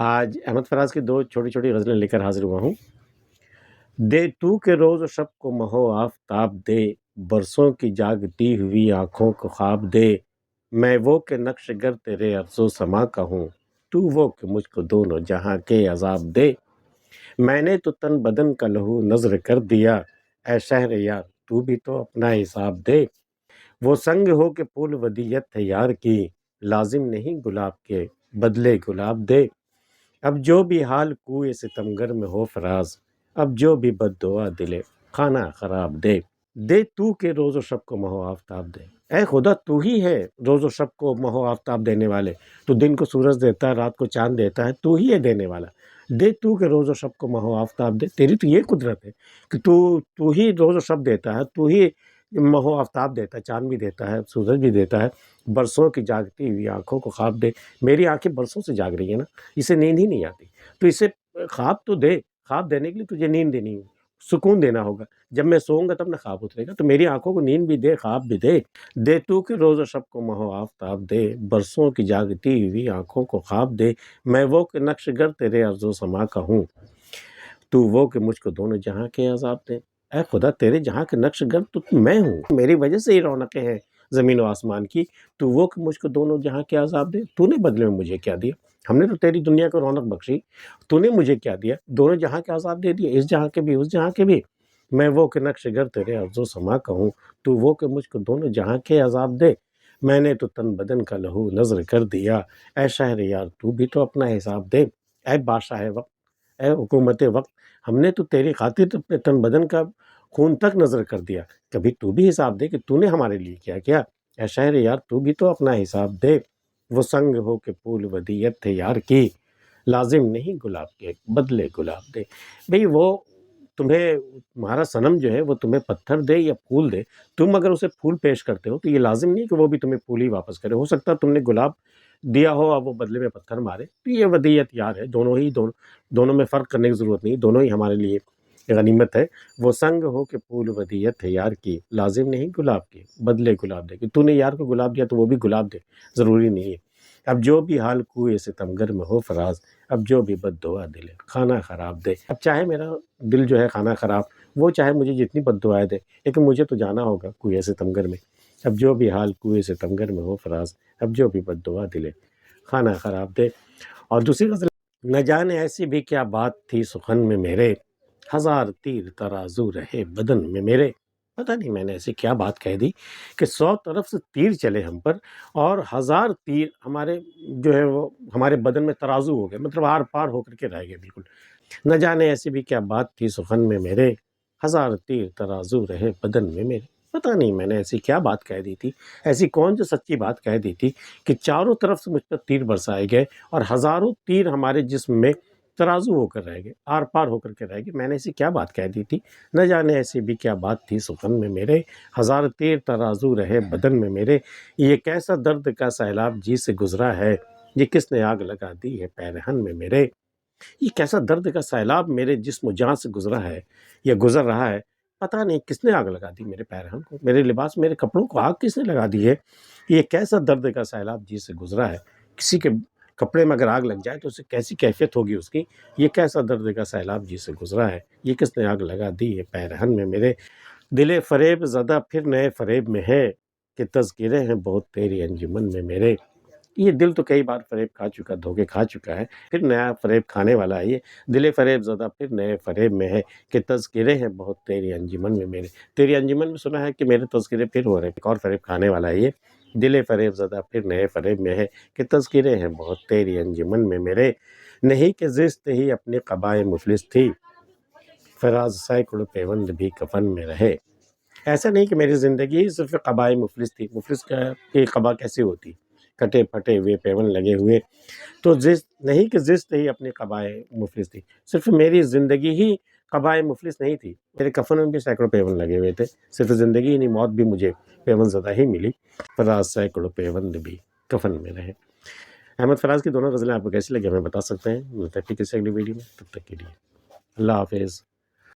آج احمد فراز کی دو چھوٹی چھوٹی غزلیں لے کر حاضر ہوا ہوں۔ دے تو کے روز و شب کو مہو آفتاب دے، برسوں کی جاگتی ہوئی آنکھوں کو خواب دے، میں وہ کہ نقش گر تیرے ارض و سما کا ہوں، تو وہ کہ مجھ کو دونوں جہاں کے عذاب دے، میں نے تو تن بدن کا لہو نذر کر دیا، اے شہر یار تو بھی تو اپنا حساب دے، وہ سنگ ہو کہ پھول ودیت ہے یار کی، لازم نہیں گلاب کے بدلے گلاب دے، اب جو بھی حال کوئے ستمگر میں ہو فراز، اب جو بھی بد دعا دلے خانہ خراب دے، دے تو کہ روز و شب کو مہو آفتاب دے، اے خدا تو ہی ہے روز و شب کو مہو آفتاب دینے والے، تو دن کو سورج دیتا ہے، رات کو چاند دیتا ہے، تو ہی ہے دینے والا، دے تو کہ روز و شب کو مہو آفتاب دے، تیری تو یہ قدرت ہے کہ تو ہی روز و شب دیتا ہے، تو ہی مہو آفتاب دیتا ہے، چاند بھی دیتا ہے، سورج بھی دیتا ہے، برسوں کی جاگتی ہوئی آنکھوں کو خواب دے، میری آنکھیں برسوں سے جاگ رہی ہیں نا، اسے نیند ہی نہیں آتی، تو اسے خواب تو دے، خواب دینے کے لیے تجھے نیند دینی ہوگی، سکون دینا ہوگا، جب میں سوؤں گا تب نہ خواب اترے گا، تو میری آنکھوں کو نیند بھی دے، خواب بھی دے، دے تو کہ روز و شب کو مہو آفتاب دے، برسوں کی جاگتی ہوئی آنکھوں کو خواب دے، میں وہ کہ نقش گر تیرے ارض و سما کا ہوں، تو وہ کہ مجھ کو دونوں جہاں کے عذاب دے، اے خدا تیرے جہاں کے نقش گر تو میں ہوں، میری وجہ سے ہی رونقیں ہیں زمین و آسمان کی، تو وہ کہ مجھ کو دونوں جہاں کے عذاب دے، تو نے بدلے میں مجھے کیا دیا، ہم نے تو تیری دنیا کو رونق بخشی، تو نے مجھے کیا دیا، دونوں جہاں کے عذاب دے دیے، اس جہاں کے بھی اس جہاں کے بھی، میں وہ کہ نقش گر تیرے ارض و سما کا ہوں، تو وہ کہ مجھ کو دونوں جہاں کے عذاب دے، میں نے تو تن بدن کا لہو نذر کر دیا، اے شہر یار تو بھی تو اپنا حساب دے، اے بادشاہ وقت، اے حکومت وقت، ہم نے تو تیری خاطر اپنے تن بدن کا خون تک نظر کر دیا، کبھی تو بھی حساب دے کہ تو نے ہمارے لیے کیا کیا، اے شہر یار تو بھی تو اپنا حساب دے، وہ سنگ ہو کہ پھول ودیت تھے یار کی، لازم نہیں گلاب کے بدلے گلاب دے، بھئی وہ تمہیں تمہارا صنم جو ہے وہ تمہیں پتھر دے یا پھول دے، تم اگر اسے پھول پیش کرتے ہو تو یہ لازم نہیں کہ وہ بھی تمہیں پھول ہی واپس کرے، ہو سکتا ہے تم نے گلاب دیا ہو اور وہ بدلے میں پتھر مارے، تو یہ ودیت یار ہے، دونوں میں فرق کرنے کی ضرورت نہیں، دونوں ہی ہمارے لیے غنیمت ہے، وہ سنگ ہو کہ پھول ودیت ہے یار کی، لازم نہیں گلاب کے بدلے گلاب دے، کہ تو نے یار کو گلاب دیا تو وہ بھی گلاب دے، ضروری نہیں ہے، اب جو بھی حال کوئے ستمگر میں ہو فراز، اب جو بھی بد دعا دلے خانہ خراب دے، اب چاہے میرا دل جو ہے خانہ خراب، وہ چاہے مجھے جتنی بد دعائیں دے، لیکن مجھے تو جانا ہوگا کوئے ستمگر میں، اب جو بھی حال کوئے ستمگر میں ہو فراز، اب جو بھی بد دعا دلے خانہ خراب دے، اور دوسری غزل، نہ جانے ایسی بھی کیا بات تھی سخن میں میرے، ہزار تیر ترازو رہے بدن میں میرے، پتہ نہیں میں نے ایسی کیا بات کہہ دی کہ 100 طرف سے تیر چلے ہم پر، اور 1000 تیر ہمارے جو ہے وہ ہمارے بدن میں ترازو ہو گئے، مطلب آر پار ہو کر کے رہ گئے بالکل، نہ جانے ایسی بھی کیا بات تھی سخن میں میرے، 1000 تیر ترازو رہے بدن میں میرے، پتہ نہیں میں نے ایسی کیا بات کہہ دی تھی، ایسی کون جو سچی بات کہہ دی تھی کہ چاروں طرف سے مجھ پر تیر برسائے گئے اور ہزاروں تیر ہمارے جسم میں ترازو ہو کر رہ گئے، آر پار ہو کر کے رہ گئے، میں نے ایسی کیا بات کہہ دی تھی، نہ جانے ایسی بھی کیا بات تھی سخن میں میرے، 1000 تیر ترازو رہے بدن میں میرے، یہ کیسا درد کا سیلاب جی سے گزرا ہے، یہ کس نے آگ لگا دی ہے پیرہن میں میرے، یہ کیسا درد کا سیلاب میرے جسم و جان سے گزرا ہے یا گزر رہا ہے، پتہ نہیں کس نے آگ لگا دی میرے پیرہن کو، میرے لباس میرے کپڑوں کو آگ کس نے لگا دی ہے، یہ کیسا درد کا سیلاب جی سے گزرا ہے، کسی کے کپڑے میں اگر آگ لگ جائے تو اسے کیسی کیفیت ہوگی اس کی، یہ کیسا درد کا سیلاب جی سے گزرا ہے، یہ کس نے آگ لگا دی ہے پیرہن میں میرے، دل فریب زدہ پھر نئے فریب میں ہے کہ تذکرے ہیں بہت تیری انجمن میں میرے، یہ دل تو کئی بار فریب کھا چکا، دھوکے کھا چکا ہے، پھر نیا فریب کھانے والا ہے، یہ دل فریب زدہ پھر نئے فریب میں ہے کہ تذکرے ہیں بہت تیری انجمن میں میرے، تیری انجمن میں سنا ہے کہ میرے تذکرے پھر ہو رہے ہیں، ایک اور فریب کھانے والا ہے، یہ دل فریب زدہ پھر نئے فریب میں ہے کہ تذکرے ہیں بہت تیری انجمن میں میرے، نہیں کہ زشت ہی اپنی قبائے مفلس تھی، فراز سینکڑوں پیوند بھی کفن میں رہے، ایسا نہیں کہ میری زندگی صرف قبائے مفلس تھی، مفلس کی قبا کیسی ہوتی، کٹے پھٹے ہوئے پیون لگے ہوئے، تو زشت نہیں کہ زشت ہی اپنی قبائے مفلس تھی، صرف میری زندگی ہی قبائے مفلس نہیں تھی، میرے کفن میں بھی سینکڑوں پیون لگے ہوئے تھے، صرف زندگی ہی نہیں موت بھی مجھے پیون زدہ ہی ملی، فراز سینکڑوں پیوند بھی کفن میں رہے۔ احمد فراز کی دونوں غزلیں آپ کو کیسی لگی ہمیں بتا سکتے ہیں، ملتے ہیں پھر کسی اگلی ویڈیو میں، تب تک کے لیے اللہ حافظ۔